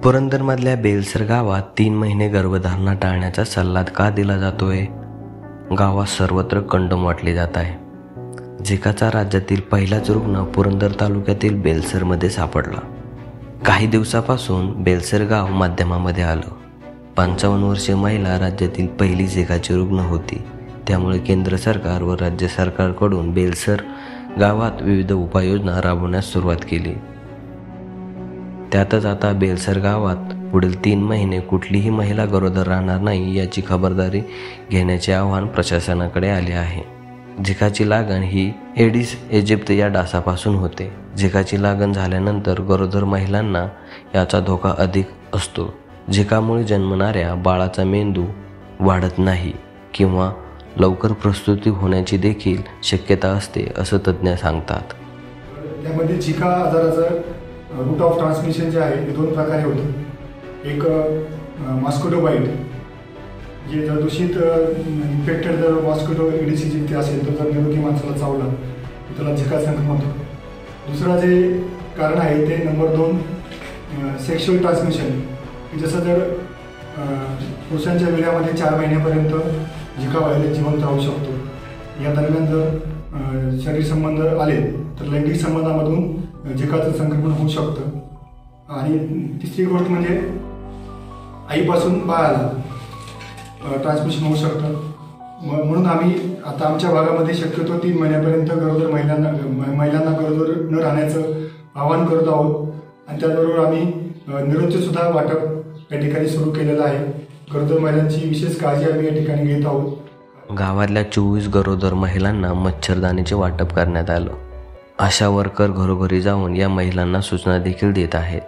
पुरंदरमधल्या बेलसर गावात 3 महिने गर्भधारणा टाळण्याचा सल्ला का दिला जातोय? गावात सर्वत्र कंडोम वाटले जात आहे. झिकाचा राज्यातील पहिलाच रुग्ण पुरंदर तालुक्यातील बेलसरमध्ये सापडला. काही दिवसापासून बेलसर गाव माध्यमामध्ये आलं. 55 वर्षीय महिला राज्यातील पहिली झिकाची रुग्ण होती. त्यामुळे केंद्र सरकार व राज्य सरकारकडून बेलसर गावात विविध उपाययोजना राबवण्यास सुरुवात केली. त्यातच आता बेलसर गावात पुढील 3 महिने कुठलीही महिला गरोदर राहणार नाही याची खबरदारी घेण्याचे आवाहन प्रशासनाकडे आले आहे. झिकाची लागण ही एडिस इजिप्त या डासापासून होते. झिकाची लागण झाल्यानंतर गरोदर महिलांना याचा धोका अधिक असतो. झिकामुळे जन्मणाऱ्या बाळाचा मेंदू वाढत नाही किंवा लवकर प्रसूती होण्याची देखील शक्यता असते असं तज्ज्ञ सांगतात. त्यामध्ये झिका आजाराचं रूट ऑफ ट्रान्समिशन जे आहे ते 2 प्रकारे होतं. एक मॉस्किटो बाईट, जे जर दूषित इन्फेक्टेड जर मॉस्किटो एडिस इजिप्ती असेल तर जर निरोगी माणसाला चावला तर त्याला झिका संक्रमण होतं. दुसरं जे कारण आहे ते नंबर 2 सेक्शुअल ट्रान्समिशन, की जसं जर पुरुषांच्या वेळामध्ये 4 महिन्यापर्यंत झिका व्हायरस जिवंत राहू शकतो. या दरम्यान जर शरीर संबंध आले तर लैंगिक संबंधामधून झिकाचं संक्रमण होऊ शकतं. आणि तिसरी गोष्ट म्हणजे आईपासून बाळाला ट्रान्समिशन होऊ शकतं. म्हणून आम्ही आता आमच्या भागामध्ये शक्यतो 3 महिन्यापर्यंत गरोदर महिलांना गरोदर न राहण्याचं आवाहन करत आहोत. आणि त्याचबरोबर आम्ही निरोपचे सुद्धा वाटप या ठिकाणी सुरू केलेलं आहे. गरोदर महिलांची विशेष काळजी आम्ही या ठिकाणी घेत आहोत. गावातल्या 24 गरोदर महिलांना मच्छरदाणीचे वाटप करण्यात आलं. आशा वर्कर घरोघरी जाऊन या महिलांना सूचना देखील देत आहेत.